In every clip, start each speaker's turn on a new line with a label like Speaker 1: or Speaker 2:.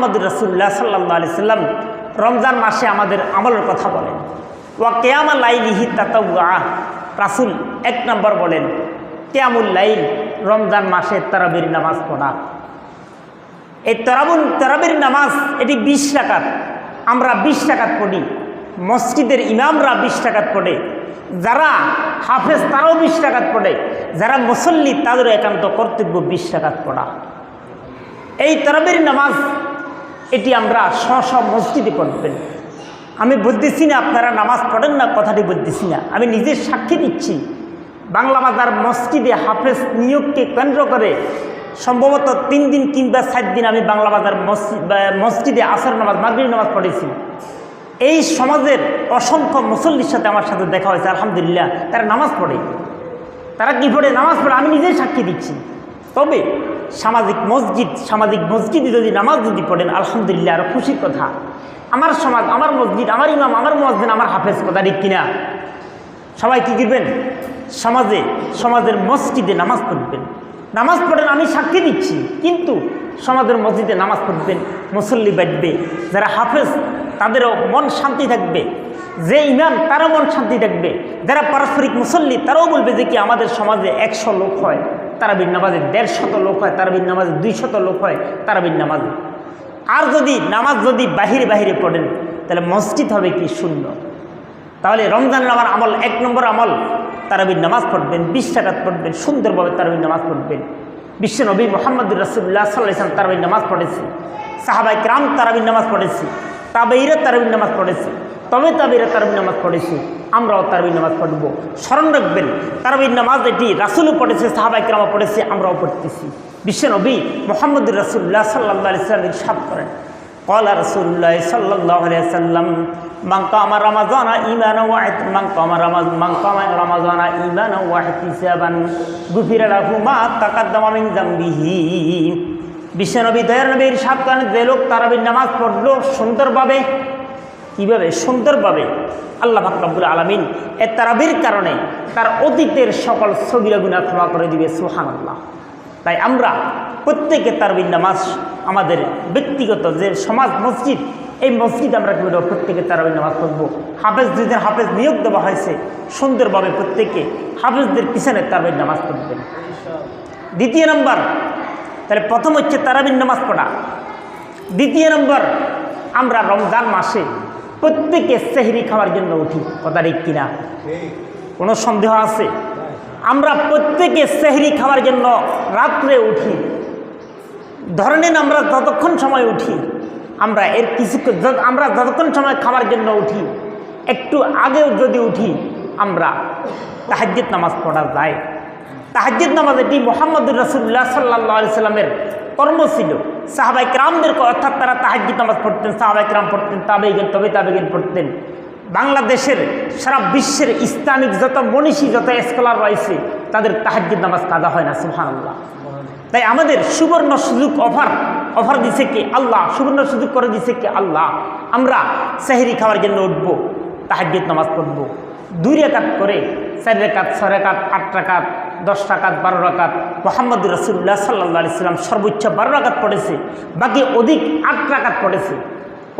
Speaker 1: মুহাম্মদুর রাসূলুল্লাহ সাল্লাল্লাহু আলাইহি সাল্লাম রমজান মাসে আমাদের আমলের কথা বলেন। ওয়া কিয়ামুল লাইলিহি তাতাওয়া, রাসূল এক নম্বর বলেন কিয়ামুল লাইল, রমজান মাসে তারাবির নামাজ পড়া। এই তারাবির নামাজ এটি 20 রাকাত, আমরা 20 রাকাত পড়ি, মসজিদের ইমামরা 20 রাকাত পড়ে, যারা হাফেজ তারাও 20 রাকাত পড়ে, যারা মুসল্লি তাদেরও একান্ত কর্তব্য 20 রাকাত পড়া। এই তারাবির নামাজ এটি আমরা স্ব মসজিদে পড়বেন। আমি বলতেছি না আপনারা নামাজ পড়েন না, কথাটি বলতেছি না, আমি নিজের সাক্ষী দিচ্ছি। বাংলা বাজার মসজিদে হাফেজ নিয়োগকে কেন্দ্র করে সম্ভবত 3 দিন কিংবা 7 দিন আমি বাংলা বাজার মসজিদে আসর নামাজ, মাগরিব নামাজ পড়েছি। এই সমাজের অসংখ্য মুসল্লির সাথে আমার সাথে দেখা হয়েছে, আলহামদুলিল্লাহ তারা নামাজ পড়ে। তারা কি পড়ে? নামাজ পড়ে, আমি নিজেই সাক্ষী দিচ্ছি। তবে সামাজিক মসজিদে যদি নামাজ যদি পড়েন, আলহামদুলিল্লাহ আরও খুশির কথা। আমার সমাজ, আমার মসজিদ, আমার ইমাম, আমার মুয়াজ্জিন, আমার হাফেজ, কথা ঠিক কিনা? সবাই কী করবেন? সমাজের মসজিদে নামাজ পড়বেন, নামাজ পড়েন, আমি সাক্ষী দিচ্ছি। কিন্তু সমাজের মসজিদে নামাজ পড়বেন, মুসল্লি বাড়বে, যারা হাফেজ তাদেরও মন শান্তি থাকবে, যে ইমাম তারও মন শান্তি থাকবে, যারা পারস্পরিক মুসল্লি তারাও বলবে যে কি আমাদের সমাজে 100 লোক হয় তারাবির নামাজে, 150 লোক হয় তারাবির নামাজে, 200 লোক হয় তারাবির নামাজে। আর যদি নামাজ যদি বাহিরে পড়েন তাহলে মসজিদ হবে কি শূন্য। তাহলে রমজানের আমার আমল, 1 নম্বর আমল তারাবির নামাজ পড়বেন, 20 রাকাত পড়বেন, সুন্দরভাবে তারাবির নামাজ পড়বেন। বিশ্বনবী মুহাম্মদুর রাসূলুল্লাহ সাল্লাল্লাহু আলাইহি ওয়াসাল্লাম তারাবির নামাজ পড়েছে, সাহাবায়ে কেরাম তারাবির নামাজ পড়েছে, তাবেঈরা তারাবির নামাজ পড়েছে, তাবেঈরা তারাবির নামাজ পড়েছে, আমরাও তারাবির নামাজ পড়ব। স্মরণ রাখবেন তারাবির নামাজ এটি রাসূলও পড়েছে, সাহাবায়ে কেরামও পড়েছে, আমরাও পড়তেছি। বিশ্বনবী মুহাম্মদুর রাসূলুল্লাহ সাল্লাল্লাহু আলাইহি ওয়াসাল্লাম ইরশাদ করেন, ক্বালা রাসূলুল্লাহ সাল্লাল্লাহু আলাইহি ওয়াসাল্লাম মান কামা রমাযানা ঈমানান ওয়া ইহতিসাবান গুফিরা লাহু মা তাকাদ্দামা মিন যামবিহি। বিশ্বনবী দয়ার নবী ইরশাদ করেন, যে লোক তারাবির নামাজ পড়লো সুন্দরভাবে, কীভাবে? সুন্দরভাবে, আল্লাহ পাক রব্বুল আলামিন এ তারাবির কারণে তার অতীতের সকল সগীরা গুনাহ ক্ষমা করে দিবে। সুবহানাল্লাহ। তাই আমরা প্রত্যেকে তারাবির নামাজ, আমাদের ব্যক্তিগত যে সমাজ মসজিদ, এই মসজিদ আমরা কী করব? প্রত্যেকে তারাবির নামাজ পড়ব। হাফেজ দুজন হাফেজ নিয়োগ দেওয়া হয়েছে, সুন্দরভাবে প্রত্যেকে হাফেজদের পিছনে তারাবির নামাজ পড়বেন। দ্বিতীয় নম্বর, তাহলে প্রথম হচ্ছে তারাবির নামাজ পড়া। দ্বিতীয় নম্বর, আমরা রমজান মাসে প্রত্যেকে সেহরি খাওয়ার জন্য উঠি, কথা ঠিক কিনা? কোনো সন্দেহ আছে? আমরা প্রত্যেকে সেহরি খাওয়ার জন্য রাত্রে উঠি। ধরে নিন আমরা যতক্ষণ সময় উঠি, আমরা আমরা যতক্ষণ সময় খাওয়ার জন্য উঠি, একটু আগেও যদি উঠি, আমরা তাহাজ্জুদ নামাজ পড়া যায়। তাহাজ্জুদ নামাজ এটি মুহাম্মদুর রাসূলুল্লাহ সাল্লাল্লাহু আলাইহি সাল্লামের কর্ম ছিল। সাহাবায়ে কেরামদেরকে, অর্থাৎ তারা তাহাজ্জুদ নামাজ পড়তেন, সাহাবায়ে কেরাম পড়তেন, তাবেঈন পড়তেন। বাংলাদেশের, সারা বিশ্বের ইসলামিক যত মনীষী, যত স্কলার রয়েছে, তাদের তাহাজ্জুদ নামাজ কাজা হয় না। সুবহানাল্লাহ। তাই আমাদের সুবর্ণ সুযোগ অফার দিছে কি আল্লাহ, সুবর্ণ সুযোগ করে দিছে কি আল্লাহ। আমরা সেহরি খাওয়ার জন্য উঠব, তাহাজ্জুদ নামাজ পড়ব, 2 রাকাত করে, 4 রাকাত, 6 রাকাত, 8 রাকাত, 10 রাকাত, 12 রাকাত। মুহাম্মদুর রাসূলুল্লাহ সাল্লাল্লাহু আলাইহি সাল্লাম সর্বোচ্চ 12 রাকাত পড়েছে, বাকি অধিক 8 রাকাত পড়েছে।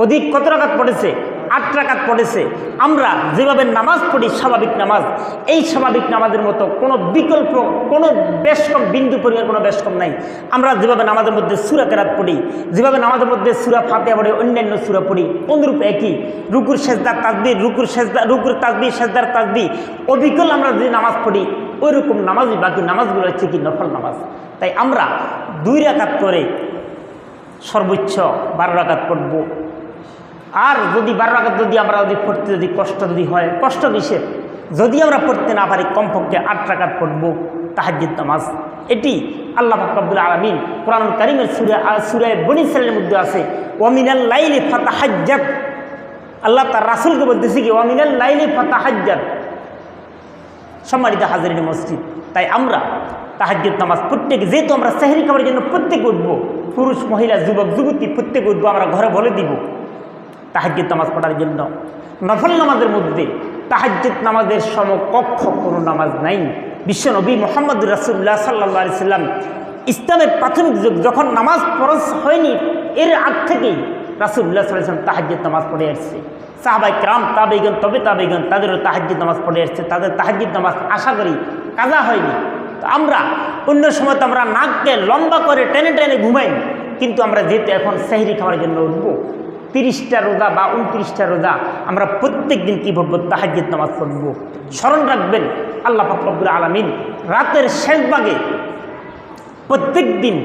Speaker 1: অধিক কত রাকাত পড়েছে? 8 রাকাত পড়েছে। আমরা যেভাবে নামাজ পড়ি স্বাভাবিক নামাজ, এই স্বাভাবিক নামাজের মতো কোনো বিকল্প, কোনো বেশকম, বিন্দু পরিমাণ কোনো বেশকম নাই। আমরা যেভাবে নামাজের মধ্যে সূরা কেরাত পড়ি, যেভাবে নামাজের মধ্যে সূরা ফাতিহা পড়ি, অন্যান্য সূরা পড়ি, অনুরূপ একই। রুকুর সেজদার তাসবিহ, রুকুর তাসবিহ, সেজদার তাসবিহ, অবিকল আমরা যে নামাজ পড়ি ওই রকম নামাজই বাকি নামাজগুলো হচ্ছে কি নফল নামাজ। তাই আমরা 2 রাকাত করে সর্বোচ্চ 12 রাকাত পড়ব। আর যদি 12 রাকাত যদি আমরা পড়তে কষ্ট হয়, কষ্ট কিসের? যদি আমরা পড়তে না পারি, কমপক্ষে 8 রাকাত পড়ব তাহাজ্জুদ নামাজ। এটি আল্লাহ পাক রব্বুল আলামিন কোরআনুল কারীমের সূরা বনী ইসরাঈলের মধ্যে আছে, ওয়া মিনাল লাইলি ফাতাহাজ্জাদ। আল্লাহ তার রাসূলকে বলতেছে কি ওয়া মিনাল লাইলি ফাতাহাজ্জাদ। সম্মানিত হাজিরিন মসজিদ, তাই আমরা তাহাজ্জুদ নামাজ প্রত্যেকে, যেহেতু আমরা সেহরি খাওয়ার জন্য প্রত্যেকে উঠব, পুরুষ মহিলা যুবক যুবতী প্রত্যেকে উঠবো, আমরা ঘরে বলে দিব তাহাজ্জুদ নামাজ পড়ার জন্য। নফল নামাজের মধ্যে তাহাজ্জুদ নামাজের সমকক্ষ কোনো নামাজ নাই। বিশ্বনবী মুহাম্মদুর রাসূলুল্লাহ সাল্লাল্লাহু আলাইহি সাল্লাম ইসলামের প্রাথমিক যুগ যখন নামাজ ফরজ হয়নি এর আগ থেকেই রাসূলুল্লাহ সাল্লাল্লাহু আলাইহি ওয়াসাল্লাম তাহাজ্জুদ নামাজ পড়ে আসছে। সাহাবায়ে কেরাম তাবেঈগণ তবে তাবেঈগণ তাদেরও তাহাজ্জুদ নামাজ পড়ে আসছে, তাদের তাহাজ্জুদ নামাজ আশা করি কাজা হয়নি। তো আমরা অন্য সময় তো আমরা নাককে লম্বা করে টেনে টেনে ঘুমাই, কিন্তু আমরা যেহেতু এখন সেহরি খাওয়ার জন্য উঠবো 30টা রোজা বা 29টা রোজা আমরা প্রত্যেক দিন কী পড়বো? তাহাজ্জুদ নামাজ পড়বো। স্মরণ রাখবেন আল্লাহ পাক রব্বুল আলামিন রাতের শেষ ভাগে, প্রত্যেক দিন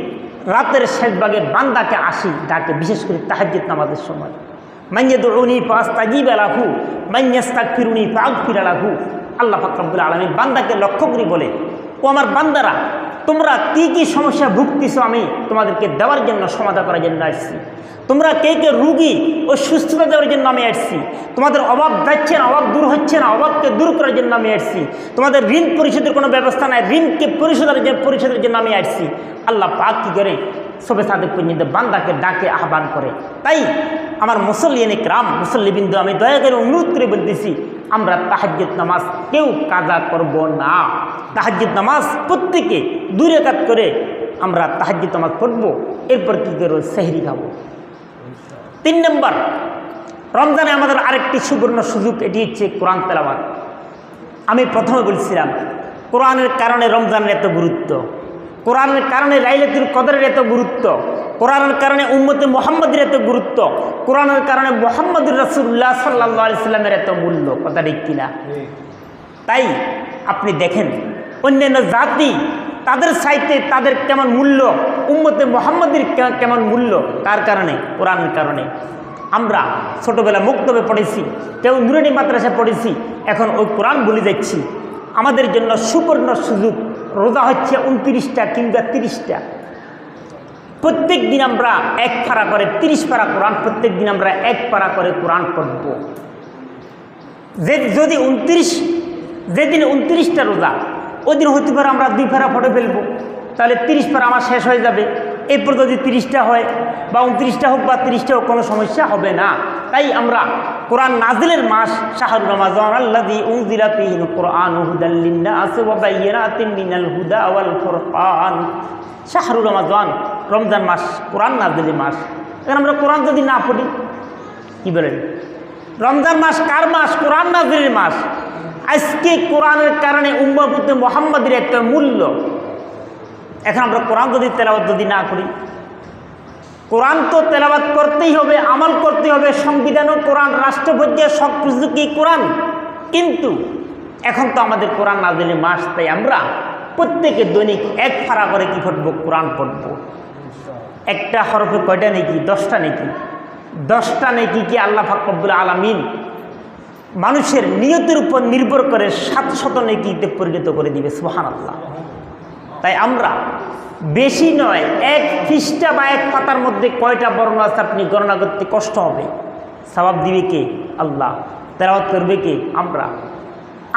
Speaker 1: রাতের শেষ ভাগে বান্দাকে ডাকে, বিশেষ করে তাহাজ্জুদ নামাজের সময়। মান ইয়াদউনি ফাস্তাজিব লাহু মান ইস্তাগফিরুনি ফাগফির লাহু। আল্লাহ পাক রব্বুল আলামিন বান্দাকে লক্ষ্য করে বলে, ও আমার বান্দারা, তোমরা কী কী সমস্যা ভুগতেছো আমি তোমাদেরকে দেওয়ার জন্য, সমাধান করার জন্য আসছি। তোমরা কে কে রুগী ও সুস্থতা দেওয়ার জন্য আমি আসছি। তোমাদের অভাব যাচ্ছে না, অভাব দূর হচ্ছে না, অভাবকে দূর করার জন্য আমি আসছি। তোমাদের ঋণ পরিশোধের কোনো ব্যবস্থা নাই, ঋণকে পরিশোধের জন্য আমি আসছি। আল্লাহ পাক কী করে? সবে সাদেক পর্যন্ত বান্দাকে ডাকে, আহ্বান করে। তাই আমার মুসল্লিয়ানে কিরাম, মুসল্লিবৃন্দ, আমি দয়া করে অনুরোধ করে বলতেছি, আমরা তাহাজ্জুদ নামাজ কেউ কাজা করব না। তাহাজ্জুদ নামাজ প্রত্যেকে 2 রাকাত করে আমরা তাহাজ্জুদ নামাজ পড়ব। এরপর কী করব? সেহরি খাবো। 3 নম্বর, রমজানে আমাদের আরেকটি সুবর্ণ সুযোগ, এটি হচ্ছে কোরআন তেলাওয়াত। আমি প্রথমে বলছিলাম কোরআনের কারণে রমজানের এত গুরুত্ব, কোরআনের কারণে লাইলাতুল কদরের এত গুরুত্ব, কোরআনের কারণে উম্মতে মুহাম্মাদের এত গুরুত্ব, কোরআনের কারণে মুহাম্মদুর রাসূলুল্লাহ সাল্লাল্লাহু আলাইহি সাল্লামের এত মূল্য। কথা ঠিক কিনা? তাই আপনি দেখেন অন্যান্য জাতি তাদের সাইতে তাদের কেমন মূল্য, উম্মতে মুহাম্মাদের কেমন মূল্য, কার কারণে? কোরআনের কারণে। আমরা ছোটোবেলা মুক্তবে পড়েছি, কেউ নুরানি মাদ্রাসায় পড়েছি, এখন ওই কোরআন ভুলে যাচ্ছি। আমাদের জন্য সুবর্ণ সুযোগ, রোজা হচ্ছে 29টা কিংবা 30টা, প্রত্যেক দিন আমরা 1 পারা করে 30 পারা কোরআন, প্রত্যেক দিন আমরা 1 পারা করে কোরআন পড়ব। যদি যেদিন 29টা রোজা, ওই দিন হতে পারে আমরা 2 পারা পড়ে ফেলবো, তাহলে 30 পারা আমার শেষ হয়ে যাবে। এরপর যদি 30টা হয় বা 29টা হোক বা 30টা হোক, কোনো সমস্যা হবে না। তাই আমরা কোরআন নাজিলের মাস শাহরুর রমাদান আল্লাযী উনজিলা ফীহিল কুরআনু হুদাল লিন্নাসি ওয়া বায়্যিনাতিন মিনাল হুদা ওয়াল ফুরকান। শাহরুর রমাদান, রমজান মাস কোরআন নাজিলের মাস। এখন আমরা কোরআন যদি না পড়ি, কি বলেন? রমজান মাস কার মাস? কোরআন নাজিলের মাস। আজকে কোরআনের কারণে উম্মতে মুহাম্মাদের একটা মূল্য। এখন আমরা কোরআন যদি তেলাওয়াত যদি না করি, কোরআন তো তেলাওয়াত করতেই হবে, আমল করতে হবে, সংবিধানও কোরআন, রাষ্ট্র পর্যায়ে সব কিছু কি কোরআন। কিন্তু এখন তো আমাদের কোরআন নাজিলের মাস, তাই আমরা প্রত্যেকে দৈনিক 1 পারা করে কি পড়বো? কোরআন পড়বো। একটা হরফে কয়টা নেকি? 10টা নেকি? 10টা নেকি কি আল্লাহ পাক রব্বুল আলামিন মানুষের নিয়তের উপর নির্ভর করে 700 নেকিতে পরিণত করে দিবে। সুবহানাল্লাহ। তাই আমরা বেশি নয়, 1 পৃষ্ঠা বা 1 পাতার মধ্যে কয়টা বর্ণ আছে আপনি গণনা করতে কষ্ট হবে। সওয়াব দিবে কে? আল্লাহ। তেলাওয়াত করবে কে?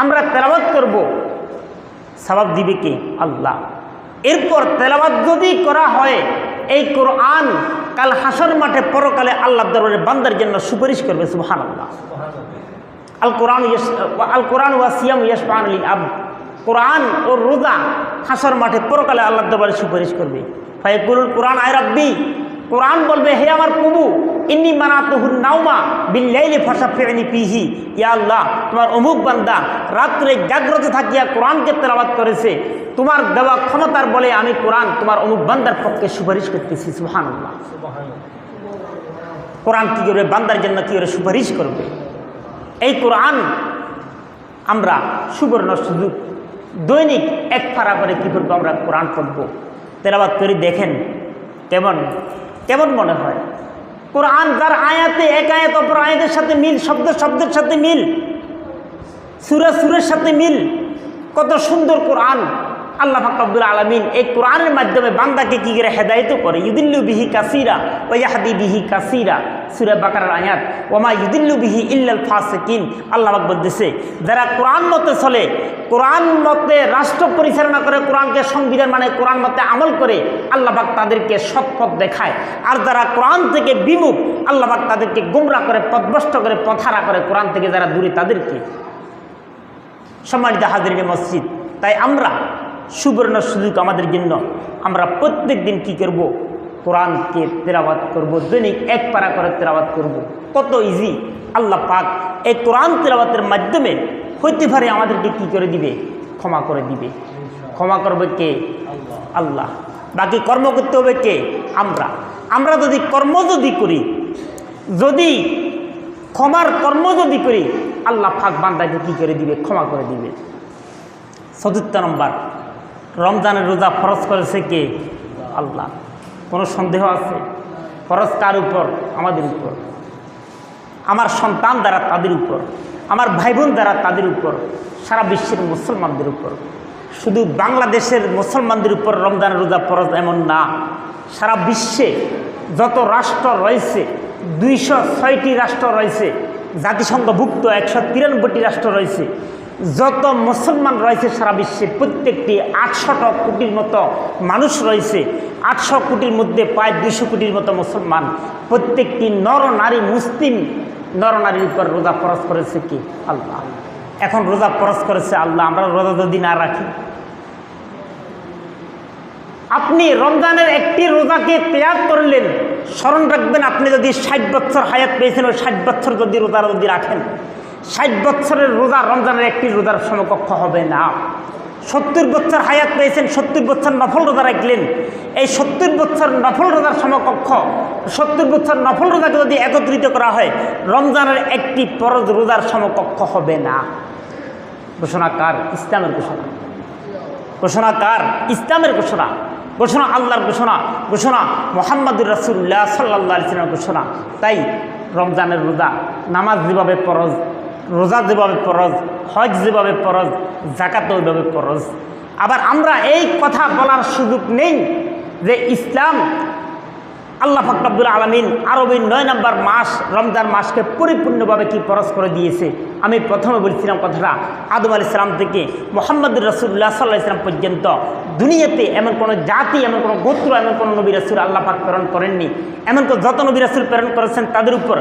Speaker 1: আমরা তেলাওয়াত করব, সওয়াব দিবে কে? আল্লাহ। এরপর তেলাওয়াত যদি করা হয়, এই কোরআন কাল হাসর মাঠে পরকালে আল্লাহর দরবারে বান্দার জন্য সুপারিশ করবে। সুবহানাল্লাহ। আল কোরআন ওয়া সিয়াম ইয়াশফা'আন লিল আবদ। কোরআন ও রোজা হাসর মাঠে পরকালে আল্লাহর দরবারে সুপারিশ করবে। ফায়াকুলুল কোরআন আয় রাব্বি, কোরআন বলবে, হে আমার প্রভু, ইন্নী মানাতুহুন নাওমা বিল্লাইলি ফাশাফি'নি ফীহি। ইয়া আল্লাহ, তোমার অমুক বান্দা রাত্রে জাগ্রত থাকিয়া কোরআনকে তেলাওয়াত করেছে, তোমার দেওয়া ক্ষমতার বলে আমি কোরআন তোমার অমুক বান্দার পক্ষে সুপারিশ করতেছি। সুবহানাল্লাহ। কোরআন কী করবে? বান্দার জন্য কী করে সুপারিশ করবে। এই কোরআন আমরা সুবর্ণ সুযোগ, দৈনিক 1 পারা করে কী করবো? আমরা কোরআন পড়বো, তেলাওয়াত করে দেখেন কেমন মনে হয়। কোরআন যার আয়াতে এক আয়াত অপর আয়াতের সাথে মিল, শব্দের সাথে মিল, সুরের সাথে মিল, কত সুন্দর কোরআন। আল্লাহ পাক রব্বুল আলামিন এই কোরআনের মাধ্যমে বান্দাকে কি করে হেদায়েত করে। ইউদিল্লু বিহি কাসীরা ওয়া ইয়াহদি বিহি কাসীরা, সূরা বাকারার আয়াত। ওমা ইউদিল্লু বিহি ইল্লাল ফাসিকিন। আল্লাহ পাক বলতেছে, যারা কোরআন মতে চলে, কোরআন মতে রাষ্ট্র পরিচালনা করে, কোরআনকে সংবিধান মানে কোরআন মতে আমল করে, আল্লাহ পাক তাদেরকে সৎপথ দেখায়। আর যারা কোরআন থেকে বিমুখ, আল্লাহ পাক তাদেরকে গুমরা করে, পথভ্রষ্ট করে, পথহারা করে। কোরআন থেকে যারা দূরে তাদেরকে। সম্মানিত হাজিরিনে মসজিদ, তাই আমরা সুবর্ণ সুযোগ আমাদের জন্য। আমরা প্রত্যেক দিন কী করব? কোরআনকে তেলাওয়াত করব, দৈনিক এক পারা করে তেলাওয়াত করব। কত ইজি! আল্লাহ পাক এই কোরআন তেলাওয়াতের মাধ্যমে হইতে পারে আমাদেরকে কী করে দিবে? ক্ষমা করে দিবে। ক্ষমা করবে কে? আল্লাহ। বাকি কর্ম করতে হবে কে? আমরা যদি কর্ম যদি করি, যদি ক্ষমার কর্ম যদি করি, আল্লাহ পাক বান্দাকে কী করে দিবে? ক্ষমা করে দিবে। চতুর্থ নম্বর, রমজানের রোজা ফরজ করেছে কে? আল্লাহ। কোনো সন্দেহ আছে? ফরজ কার উপর? আমাদের উপর। আমার সন্তান দ্বারা তাদের উপর, আমার ভাই বোন দ্বারা তাদের উপর, সারা বিশ্বের মুসলমানদের উপর। শুধু বাংলাদেশের মুসলমানদের উপর রমজানের রোজা ফরজ এমন না, সারা বিশ্বে যত রাষ্ট্র রয়েছে, 206টি রাষ্ট্র রয়েছে, জাতিসংঘভুক্ত 193টি রাষ্ট্র রয়েছে, যত মুসলমান রয়েছে সারা বিশ্বে, প্রত্যেকটি 800 কোটির মতো মানুষ রয়েছে। 800 কোটির মধ্যে প্রায় 200 কোটির মতো মুসলমান। প্রত্যেকটি নর নারী মুসলিম নরনারীর উপর রোজা ফরজ করেছে কি? আল্লাহ। এখন রোজা ফরজ করেছে আল্লাহ, আমরা রোজা যদি না রাখি, আপনি রমজানের একটি রোজাকে ত্যাগ করলেন, স্মরণ রাখবেন আপনি যদি 60 বছর হায়াত পেয়েছেন, ওই 60 বছর যদি রোজা যদি রাখেন, 60 বছরের রোজা রমজানের একটি রোজার সমকক্ষ হবে না। 70 বছর হায়াত পেয়েছেন, 70 বছর নফল রোজা রাখলেন, এই 70 বছর নফল রোজার সমকক্ষ, 70 বছর নফল রোজাকে যদি একত্রিত করা হয়, রমজানের একটি ফরজ রোজার সমকক্ষ হবে না। ঘোষণা কার? ইসলামের ঘোষণা। ঘোষণা কার? ইসলামের ঘোষণা। ঘোষণা আল্লাহর ঘোষণা। ঘোষণা মুহাম্মদুর রাসূলুল্লাহ সাল্লাল্লাহু আলাইহি ওয়াসাল্লামের ঘোষণা। তাই রমজানের রোজা, নামাজ যেভাবে ফরজ, রোজা যেভাবে ফরজ, হজ যেভাবে ফরজ, যাকাতও ওইভাবে ফরজ। আবার আমরা এই কথা বলার সুযোগ নেই যে ইসলাম, আল্লাহ পাক রব্বুল আলামিন আরবি 9 নম্বর মাস রমজান মাসকে পরিপূর্ণভাবে কি ফরজ করে দিয়েছে। আমি প্রথমে বলছিলাম কথাটা, আদম আলাইহিস সালাম থেকে মুহাম্মদুর রাসূলুল্লাহ সাল্লাল্লাহু আলাইহি ওয়াসাল্লাম পর্যন্ত দুনিয়াতে এমন কোনো জাতি, এমন কোনো গোত্র, এমন কোনো নবী রাসূল আল্লাহ পাক প্রেরণ করেননি। এমন তো যত নবী রাসূল প্রেরণ করেছেন তাদের উপর,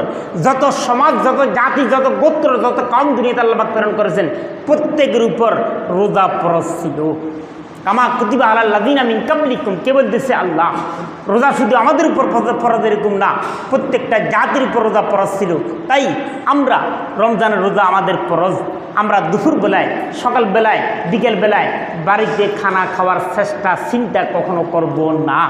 Speaker 1: যত সমাজ, যত জাতি, যত গোত্র, যত কওম দুনিয়াতে আল্লাহ পাক প্রেরণ করেছেন, প্রত্যেকের উপর রোজা ফরজ ছিল। কামা কুতিবা আলাল লাযিনা মিন কাবলিকুম, কে বলতেছে? আল্লাহ। রোজা শুধু আমাদের উপর ফরজ এরকম না, প্রত্যেকটা জাতির উপর রোজা ফরজ ছিল। তাই আমরা রমজানের রোজা আমাদের ফরজ। আমরা দুপুর বেলায়, সকাল বেলায়, বিকেল বেলায় বাড়িতে খানা খাওয়ার চেষ্টা চিন্তা কখনো করব না।